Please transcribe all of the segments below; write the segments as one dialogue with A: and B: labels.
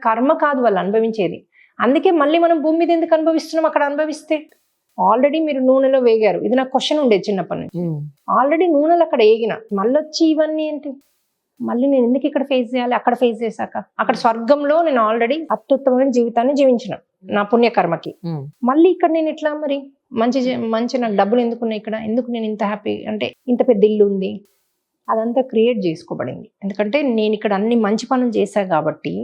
A: కర్మ కాదు వాళ్ళు అనుభవించేది. అందుకే మళ్ళీ మనం భూమి మీద ఎందుకు అనుభవిస్తున్నాం అక్కడ అనుభవిస్తే? ఆల్రెడీ మీరు నూనెలో వేగారు. ఇది నాకు క్వశ్చన్ ఉండేది చిన్నప్పటి నుంచి. ఆల్రెడీ నూనెలు అక్కడ వేగిన మళ్ళొచ్చి ఇవన్నీ ఏంటి? మళ్ళీ నేను ఎందుకు ఇక్కడ ఫేస్ చేయాలి? అక్కడ ఫేస్ చేశాక అక్కడ స్వర్గంలో నేను ఆల్రెడీ అత్యుత్తమైన జీవితాన్ని జీవించిన నా పుణ్యకర్మకి. మళ్ళీ ఇక్కడ నేను ఎట్లా మరి మంచి నాకు డబ్బులు ఎందుకున్నాయి ఇక్కడ? ఎందుకు నేను ఇంత హ్యాపీ అంటే ఇంత పెద్ద ఇల్లు ఉంది? అదంతా క్రియేట్ చేసుకోబడింది. ఎందుకంటే నేను ఇక్కడ అన్ని మంచి పనులు చేశా కాబట్టి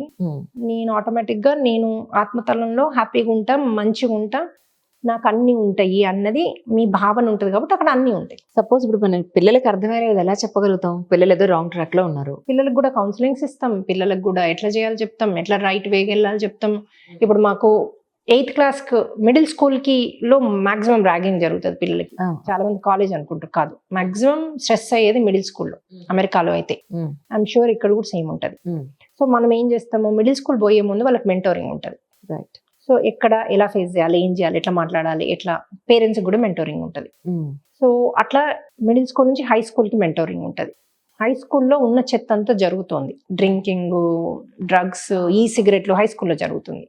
A: నేను ఆటోమేటిక్ గా నేను ఆత్మతలంలో హ్యాపీగా ఉంటా, మంచిగా ఉంటా, నాకు అన్ని ఉంటాయి అన్నది మీ భావన ఉంటుంది కాబట్టి అక్కడ అన్ని ఉంటాయి.
B: సపోజ్ ఇప్పుడు మన పిల్లలకి అర్థమయ్యేది ఎలా చెప్పగలుగుతాం? పిల్లలు ఏదో రాంగ్ ట్రాక్ లో ఉన్నారు,
A: పిల్లలకు కూడా కౌన్సిలింగ్స్ ఇస్తాం, పిల్లలకు కూడా ఎట్లా చేయాలో చెప్తాం, ఎట్లా రైట్ వేకి వెళ్ళాలి చెప్తాం. ఇప్పుడు మాకు 8th క్లాస్ మిడిల్ స్కూల్ కి లో మాక్సిమం ర్యాగింగ్ జరుగుతుంది పిల్లలకి. చాలా మంది కాలేజ్ అనుకుంటారు, కాదు, మాక్సిమం స్ట్రెస్ అయ్యేది మిడిల్ స్కూల్లో. అమెరికాలో అయితే ఐఎమ్ షూర్ ఇక్కడ కూడా సేమ్ ఉంటుంది. సో మనం ఏం చేస్తాము, మిడిల్ స్కూల్ పోయే ముందు వాళ్ళకి మెంటోరింగ్ ఉంటుంది.
B: రైట్.
A: సో ఎక్కడ ఎలా ఫేస్ చేయాలి, ఏం చేయాలి, ఎట్లా మాట్లాడాలి, ఎట్లా పేరెంట్స్ కూడా మెంటోరింగ్ ఉంటుంది. సో అట్లా మిడిల్ స్కూల్ నుంచి హై స్కూల్ కి మెంటోరింగ్ ఉంటుంది. హై స్కూల్లో ఉన్న చెత్త అంతా జరుగుతుంది, డ్రింకింగ్, డ్రగ్స్, ఈ సిగరెట్లు హై స్కూల్లో జరుగుతుంది.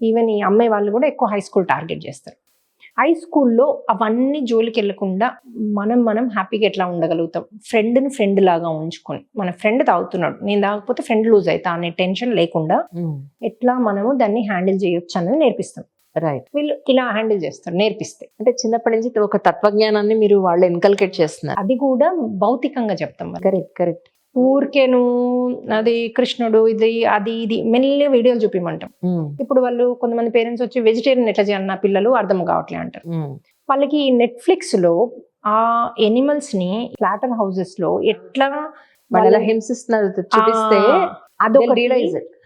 A: ఈవెన్ ఈ అమ్మాయి వాళ్ళు కూడా ఎక్కువ హై స్కూల్ టార్గెట్ చేస్తారు. హై స్కూల్లో అవన్నీ జోలికి వెళ్ళకుండా మనం హ్యాపీగా ఎట్లా ఉండగలుగుతాం, ఫ్రెండ్ని ఫ్రెండ్ లాగా ఉంచుకొని, మన ఫ్రెండ్ తాగుతున్నాడు నేను తాగకపోతే ఫ్రెండ్ లూజ్ అవుతా అనే టెన్షన్ లేకుండా ఎట్లా మనము దాన్ని హ్యాండిల్ చేయొచ్చు అనేది నేర్పిస్తాం.
B: రైట్.
A: వీళ్ళు ఇలా హ్యాండిల్ చేస్తారు నేర్పిస్తే.
B: అంటే చిన్నప్పటి నుంచి ఒక తత్వజ్ఞానాన్ని మీరు వాళ్ళు ఇన్కల్కేట్ చేస్తున్నారు.
A: అది కూడా భౌతికంగా చెప్తాం.
B: Correct correct.
A: ఊరికేను అది కృష్ణుడు ఇది అది ఇది మెల్లి వీడియోలు చూపిమంటాం. ఇప్పుడు వాళ్ళు కొంతమంది పేరెంట్స్ వచ్చి వెజిటేరియన్ ఎట్లా చేయాలి నా పిల్లలు అర్థం కావట్లే అంటారు. వాళ్ళకి నెట్ఫ్లిక్స్ లో ఆ ఎనిమల్స్ ని స్లాటర్ హౌసెస్ లో ఎట్లా
B: వాళ్ళ హింసిస్తున్నారు చూపిస్తే
A: అదొక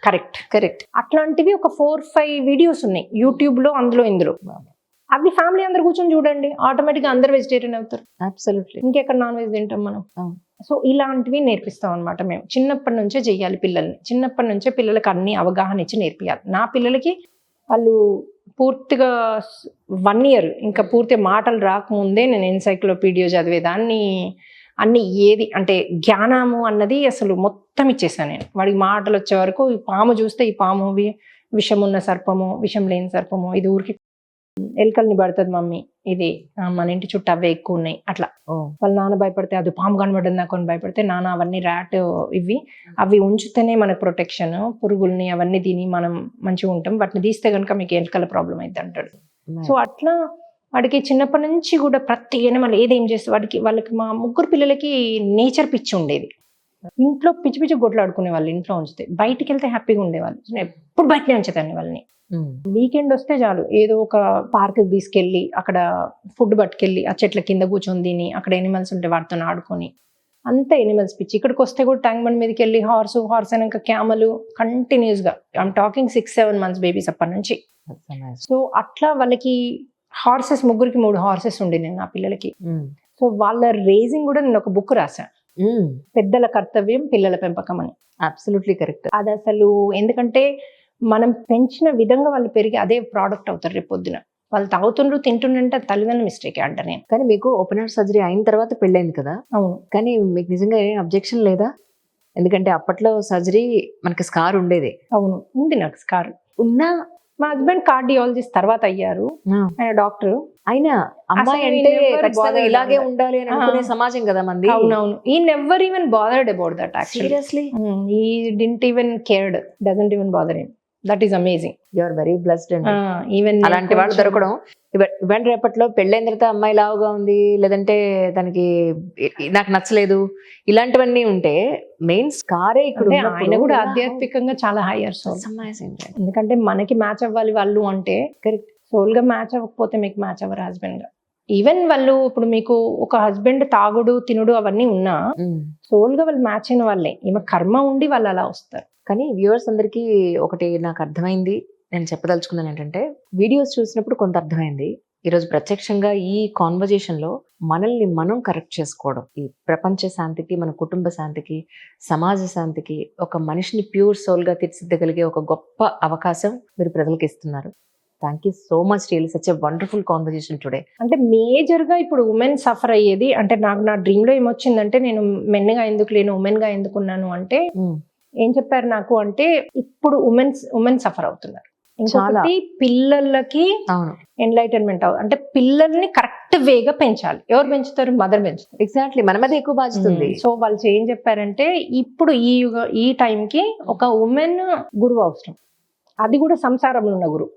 A: కరెక్ట్ కరెక్ట్. అట్లాంటివి ఒక 4-5 వీడియోస్ ఉన్నాయి యూట్యూబ్ లో, అందులో ఇందులో. అవి ఫ్యామిలీ అందరు కూర్చొని చూడండి, ఆటోమేటిక్ గా అందరు వెజిటేరియన్ అవుతారు.
B: అబ్సల్యూట్లీ.
A: ఇంకెక్కడ నాన్ వెజ్ తింటాం మనం? సో ఇలాంటివి నేర్పిస్తాం అనమాట మేము. చిన్నప్పటి నుంచే చెయ్యాలి పిల్లల్ని, చిన్నప్పటి నుంచే పిల్లలకి అన్ని అవగాహన ఇచ్చి నేర్పియాలి. నా పిల్లలకి వాళ్ళు పూర్తిగా 1 year ఇంకా పూర్తి మాటలు రాకముందే నేను ఎన్సైక్లోపీడియా చదివేదాన్ని. అన్ని ఏది అంటే జ్ఞానము అన్నది అసలు మొత్తం ఇచ్చేసాను నేను. వాడికి మాటలు వచ్చే వరకు ఈ పాము చూస్తే ఈ పాము విషం ఉన్న సర్పము, విషం లేని సర్పము, ఇది ఊరికి ఎలుకల్ని పడుతుంది మమ్మీ, ఇది మన ఇంటి చుట్టూ అవే ఎక్కువ ఉన్నాయి, అట్లా. వాళ్ళ నాన్న భయపడితే అది పాము కనబడింది నాకు అని భయపడితే నాన్న అవన్నీ ర్యాట్ అవి ఉంచితేనే మనకు ప్రొటెక్షన్, పురుగుల్ని అవన్నీ తిని మనం మంచిగా ఉంటాం, వాటిని తీస్తే కనుక మీకు ఎలుకల ప్రాబ్లం అయితే అంటాడు. సో అట్లా వాడికి చిన్నప్పటి నుంచి కూడా ప్రతి ఎనిమల్ ఏదేం చేస్తే వాళ్ళకి మా 3 పిల్లలకి నేచర్ పిచ్చి ఉండేది. ఇంట్లో పిచ్చి పిచ్చి గొడ్లాడుకునే వాళ్ళు, ఇంట్లో ఉంచితే బయటికి వెళ్తే హ్యాపీగా ఉండేవాళ్ళు. ఎప్పుడు బయటనే ఉంచేదాన్ని వాళ్ళని. వీకెండ్ వస్తే చాలు ఏదో ఒక పార్క్ తీసుకెళ్ళి అక్కడ ఫుడ్ పట్టుకెళ్ళి ఆ చెట్ల కింద కూర్చొని తిని, అక్కడ ఎనిమల్స్ ఉంటే వాటితో ఆడుకొని, అంత ఎనిమల్స్ పిచ్చి. ఇక్కడికి వస్తే కూడా ట్యాంక్ బండ్ మీదకి వెళ్ళి హార్స్ అయినాక క్యామలు కంటిన్యూస్ గా. ఐఎమ్ టాకింగ్ 6-7 months బేబీస్ అప్పటి నుంచి. సో అట్లా వాళ్ళకి హార్సెస్ 3 హార్సెస్ ఉండే నేను నా పిల్లలకి. సో వాళ్ళ రేజింగ్ కూడా నేను ఒక బుక్ రాశాను, పెద్దల కర్తవ్యం పిల్లల పెంపకం అని.
B: Absolutely correct.
A: అది అసలు ఎందుకంటే మనం పెంచిన విధంగా వాళ్ళు పెరిగి అదే ప్రోడక్ట్ అవుతారు రేపు పొద్దున. వాళ్ళు తాగుతుండ్రు తింటుండంటే తల్లిదండ్రుల మిస్టేక్ అంట నేను.
B: కానీ మీకు ఓపెన్ హార్ట్ సర్జరీ అయిన తర్వాత పెళ్ళైంది కదా?
A: అవును.
B: కానీ మీకు నిజంగా ఏం అబ్జెక్షన్ లేదా? ఎందుకంటే అప్పట్లో సర్జరీ మనకి స్కార్ ఉండేది.
A: అవును, ఉంది నాకు స్కార్ ఉన్నా. మా హస్బెండ్ కార్డియాలజిస్ట్ తర్వాత అయ్యారు, ఆయన డాక్టర్.
B: అయినా అమ్మాయి అంటే ఖచ్చితంగా ఇలాగే ఉండాలి అని అనుకునే సమాజం కదా మంది.
A: అవునవును. ఈ never even bothered about that actually.
B: Seriously
A: he didn't even cared, doesn't even bother him. That is amazing.
B: You are very blessed అండి.
A: ఈవెన్
B: అలాంటి వాళ్ళు దొరకడం. ఇవాళ రేపట్లో పెళ్ళైన తర్వాత అమ్మాయి లావుగా ఉంది, లేదంటే తనకి నాకు నచ్చలేదు, ఇలాంటివన్నీ ఉంటే మెయిన్ స్కారే ఇక్కడ.
A: ఆయన కూడా ఆధ్యాత్మికంగా చాలా హైయర్ సోల్. ఎందుకంటే మనకి మ్యాచ్ అవ్వాలి వాళ్ళు అంటే. కరెక్ట్. సోల్ గా మ్యాచ్ అవ్వకపోతే మీకు మ్యాచ్ అవ్వరు హస్బెండ్ గా. ఈవెన్ వాళ్ళు ఇప్పుడు మీకు ఒక హస్బెండ్ తాగుడు తినుడు అవన్నీ ఉన్నా సోల్ గా వాళ్ళు మ్యాచ్ అయిన వాళ్ళే. ఈమె కర్మ ఉండి వాళ్ళు అలా వస్తారు.
B: కానీ వ్యూవర్స్ అందరికీ ఒకటి నాకు అర్థమైంది, నేను చెప్పదలుచుకున్నాను ఏంటంటే, వీడియోస్ చూసినప్పుడు కొంత అర్థమైంది. ఈరోజు ప్రత్యక్షంగా ఈ కాన్వర్జేషన్ లో మనల్ని మనం కరెక్ట్ చేసుకోవడం, ఈ ప్రపంచ శాంతికి, మన కుటుంబ శాంతికి, సమాజ శాంతికి, ఒక మనిషిని ప్యూర్ సోల్ గా తీర్చిదిద్దగలిగే ఒక గొప్ప అవకాశం మీరు ప్రజలకు ఇస్తున్నారు. Thank you so much. Really such a wonderful conversation today.
A: అంటే మేజర్ గా ఇప్పుడు ఉమెన్ సఫర్ అయ్యేది అంటే, నాకు నా డ్రీమ్ లో ఏమొచ్చిందంటే, నేను మెన్ గా ఎందుకు లేను ఉమెన్ గా ఎందుకున్నాను అంటే, ఏం చెప్పారు నాకు అంటే ఇప్పుడు ఉమెన్ సఫర్ అవుతున్నారు. ఇంకొకటి పిల్లలకి
B: అవును,
A: ఎన్లైటన్మెంట్ అంటే పిల్లల్ని కరెక్ట్ వేగా పెంచాలి. ఎవరు పెంచుతారు? మదర్ పెంచుతారు.
B: ఎగ్జాక్ట్లీ, మన మీద ఎక్కువ బాధ్యత ఉంది.
A: సో వాళ్ళు ఏం చెప్పారంటే ఇప్పుడు ఈ టైంకి ఒక ఉమెన్ గురువు అవసరం, అది కూడా సంసారంలో ఉన్న గురువు.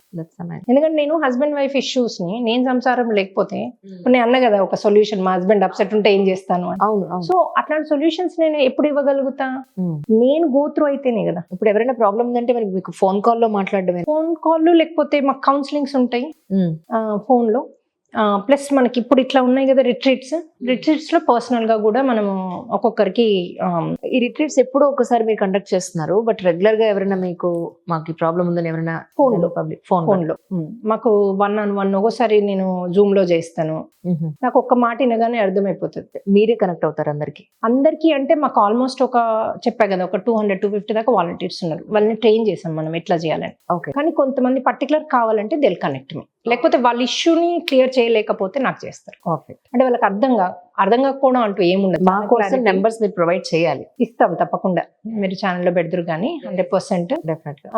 A: ఎందుకంటే నేను హస్బెండ్ వైఫ్ ఇష్యూస్ ని నేను సంసారం లేకపోతే ఇప్పుడు నేను అన్నా కదా ఒక సొల్యూషన్, మా హస్బెండ్ అప్సెట్ ఉంటే ఏం చేస్తాను అని.
B: అవును,
A: సో అట్లాంటి సొల్యూషన్స్ నేను ఎప్పుడు ఇవ్వగలుగుతా? నేను గోత్రు అయితేనే కదా.
B: ఇప్పుడు ఎవరైనా ప్రాబ్లం ఉందంటే మరి మీకు ఫోన్ కాల్లో మాట్లాడడమే.
A: ఫోన్ కాల్ లేకపోతే మాకు కౌన్సిలింగ్స్ ఉంటాయి ఫోన్ లో. ప్లస్ మనకి ఇప్పుడు ఇట్లా ఉన్నాయి కదా రిట్రీట్స్ లో పర్సనల్ గా కూడా మనము ఒక్కొక్కరికి
B: ఈ రిట్రీట్స్ ఎప్పుడో ఒకసారి మీరు కండక్ట్ చేస్తున్నారు, బట్ రెగ్యులర్ గా ఎవరైనా మీకు మాకు ఈ ప్రాబ్లం ఉందని ఎవరైనా
A: ఫోన్ లో మాకు 1-on-1 ఒకసారి నేను జూమ్ లో చేస్తాను. నాకు ఒక్క మాట వినగానే అర్థమైపోతుంది.
B: మీరే కనెక్ట్ అవుతారు
A: అందరికి అంటే మాకు ఆల్మోస్ట్ చెప్పా కదా ఒక 200-250 దాకా వాలంటీర్స్ ఉన్నారు. వాళ్ళని ట్రైన్ చేసాం మనం ఎట్లా చేయాలని. కానీ కొంతమంది పర్టికులర్ కావాలంటే దిల్ కనెక్ట్ మీ, లేకపోతే వాళ్ళ ఇష్యూని క్లియర్ చేయలేకపోతే నాకు చేస్తారు. అంటే వాళ్ళకి అర్థం కాకపోవడం అంటూ ఏముండదు.
B: మా కోసం నెంబర్స్ మీరు ప్రొవైడ్ చేయాలి.
A: ఇస్తాం తప్పకుండా, మీరు ఛానల్లో పెడతారు కానీ 100%.
B: డెఫినెట్ గా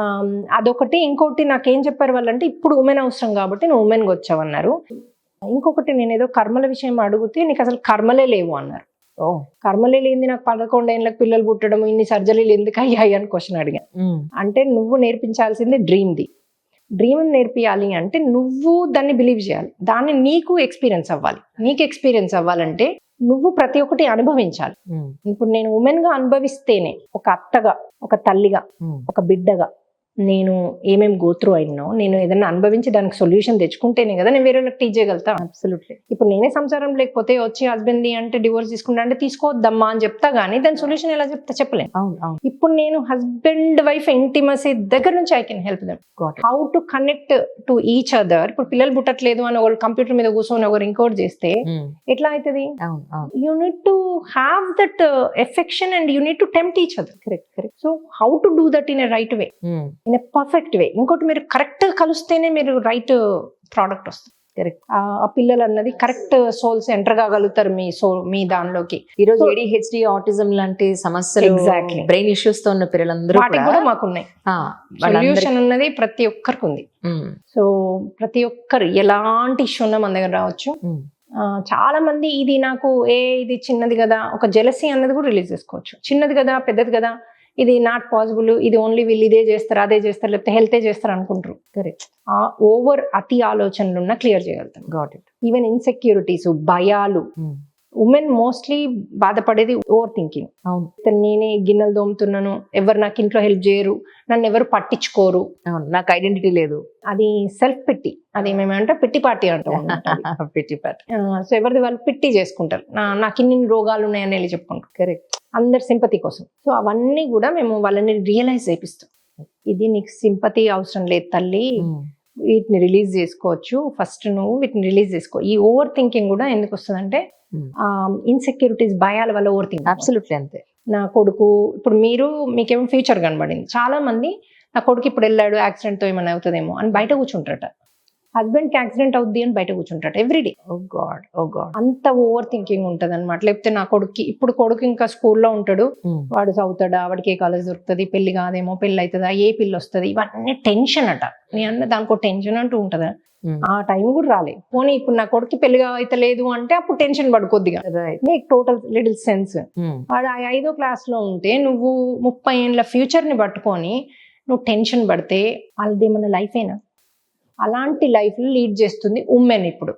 A: అదొకటి. ఇంకోటి నాకేం చెప్పారు వాళ్ళంటే ఇప్పుడు ఉమెన్ అవసరం కాబట్టి నువ్వు ఉమెన్గా వచ్చావన్నారు. ఇంకొకటి నేను ఏదో కర్మల విషయం అడిగితే నీకు అసలు కర్మలే లేవు అన్నారు. కర్మలే లేని నాకు 11 ఏళ్ళకి పిల్లలు పుట్టడం, ఇన్ని సర్జరీలు ఎందుకు అయ్యాయి అని క్వశ్చన్ అడిగా. అంటే నువ్వు నేర్పించాల్సింది డ్రీమ్ నేర్పియాలి అంటే నువ్వు దాన్ని బిలీవ్ చేయాలి, దాన్ని నీకు ఎక్స్పీరియన్స్ అవ్వాలి. నీకు ఎక్స్పీరియన్స్ అవ్వాలంటే నువ్వు ప్రతి ఒక్కటి అనుభవించాలి. ఇప్పుడు నేను ఉమెన్ గా అనుభవిస్తేనే, ఒక అత్తగా, ఒక తల్లిగా, ఒక బిడ్డగా నేను ఏమేమి గోత్రు అయినో నేను ఏదైనా అనుభవించి దానికి సొల్యూషన్ తెచ్చుకుంటేనే కదా నేను వేరే వాళ్ళకి టీచ్ చేయగలుగుతా.
B: అబ్సల్యూట్లీ.
A: ఇప్పుడు నేనే సంసారం లేకపోతే వచ్చి హస్బెండ్ అంటే డివోర్స్ తీసుకుంటా అంటే తీసుకోవద్దమ్మా అని చెప్తా గానీ దాని సొల్యూషన్ ఎలా చెప్పలేను. ఇప్పుడు నేను హస్బెండ్ వైఫ్ ఇంటిమసీ దగ్గర నుంచి I can help them how to connect to each other. ఇప్పుడు పిల్లలు పుట్టట్లేదు అని ఒకరు కంప్యూటర్ మీద కూర్చొని ఒకరు ఇంకోటి చేస్తే ఎట్లా అవుతుంది? You need to have that affection and you need to tempt each other. Correct. So how to do that in a right way, in a perfect వే. ఇంకోటి మీరు కరెక్ట్ గా కలిస్తేనే మీరు రైట్ ప్రోడక్ట్ వస్తుంది. కరెక్ట్. ఆ పిల్లలు అన్నది కరెక్ట్ సోల్స్ ఎంటర్ కాగలుగుతారు మీ దానిలోకి.
B: ఈ రోజు ADHD, ఆటిజం లాంటి సమస్యలు, బ్రెయిన్ ఇష్యూస్ తో ఉన్న పిల్లలందరూ
A: వాటికి కూడా మాకున్నాయి. సొల్యూషన్ ఉన్నది ప్రతి ఒక్కరికి ఉంది. సో ప్రతి ఒక్కరు ఎలాంటి ఇష్యూ ఉన్నా మన దగ్గర రావచ్చు. చాలా మంది ఇది నాకు ఇది చిన్నది కదా, ఒక జెలసీ అన్నది కూడా రిలీజ్ చేసుకోవచ్చు. చిన్నది కదా, పెద్దది కదా, ఇది నాట్ పాసిబుల్, ఇది ఓన్లీ వీళ్ళు ఇదే చేస్తారు అదే చేస్తారు లేకపోతే హెల్తే చేస్తారు అనుకుంటారు. కరెక్ట్. ఆ ఓవర్ అతి ఆలోచనలు ఉన్న క్లియర్ చేయగలుగుతాం. Got it. ఈవెన్ ఇన్సెక్యూరిటీస్, భయాలు. ఉమెన్ మోస్ట్లీ బాధపడేది ఓవర్ థింకింగ్. నేనే గిన్నెలు దోముతున్నాను, ఎవరు నాకు ఇంట్లో హెల్ప్ చేయరు, నన్ను ఎవరు పట్టించుకోరు,
B: నాకు ఐడెంటిటీ లేదు,
A: అది సెల్ఫ్ పిట్టి. అది మేమంటే పిట్టి పార్టీ అంటాం.
B: పిట్టి పార్టీ.
A: సో ఎవరిది వాళ్ళు పిట్టి చేసుకుంటారు, నాకు ఇన్ని రోగాలు ఉన్నాయని వెళ్ళి చెప్పుకుంటారు. కరెక్ట్. అందరి సింపతి కోసం. సో అవన్నీ కూడా మేము వాళ్ళని రియలైజ్ చేపిస్తాం. ఇది నీకు సింపతి అవసరం లేదు తల్లి, వీటిని రిలీజ్ చేసుకోవచ్చు. ఫస్ట్ నువ్వు వీటిని రిలీజ్ చేసుకో. ఈ ఓవర్ థింకింగ్ కూడా ఎందుకు వస్తుందంటే ఇన్సెక్యూరిటీస్, భయాల వల్ల ఓవర్ థింకింగ్.
B: అబ్సల్యూట్లీ అంతే.
A: నా కొడుకు ఇప్పుడు మీకేమో ఫ్యూచర్ కనబడింది. చాలా మంది నా కొడుకు ఇప్పుడు వెళ్ళాడు యాక్సిడెంట్ తో ఏమైనా అవుతుందేమో అని బయట కూర్చుంటారట. హస్బెండ్ కి యాక్సిడెంట్ అవుద్ది అని బయట కూర్చుంటాడు ఎవ్రీడే. ఓ గాడ్. అంత ఓవర్ థింకింగ్ ఉంటది అనమాట. లేకపోతే నా కొడుకు ఇప్పుడు ఇంకా స్కూల్లో ఉంటాడు, వాడు చదువుతాడా, వాడికి ఏ కాలేజ్ దొరుకుతుంది, పెళ్లి కాదేమో, పెళ్లి అవుతుందా, ఏ పిల్లి వస్తుంది, ఇవన్నీ టెన్షన్ అట. నేను దానికో టెన్షన్ అంటూ ఉంటదా? ఆ టైం కూడా రాలేదు. పోనీ ఇప్పుడు నా కొడుకు పెళ్లిగా అయితే లేదు అంటే అప్పుడు టెన్షన్ పడుకోద్దిగా. Make total little sense. వాడు 5వ క్లాస్ లో ఉంటే నువ్వు 30 ఏళ్ళ ఫ్యూచర్ ని పట్టుకొని నువ్వు టెన్షన్ పడితే వాళ్ళది ఏమన్నా లైఫ్ అయినా? అలాంటి లైఫ్ లీడ్ చేస్తుంది ఉమెన్ ఇప్పుడు.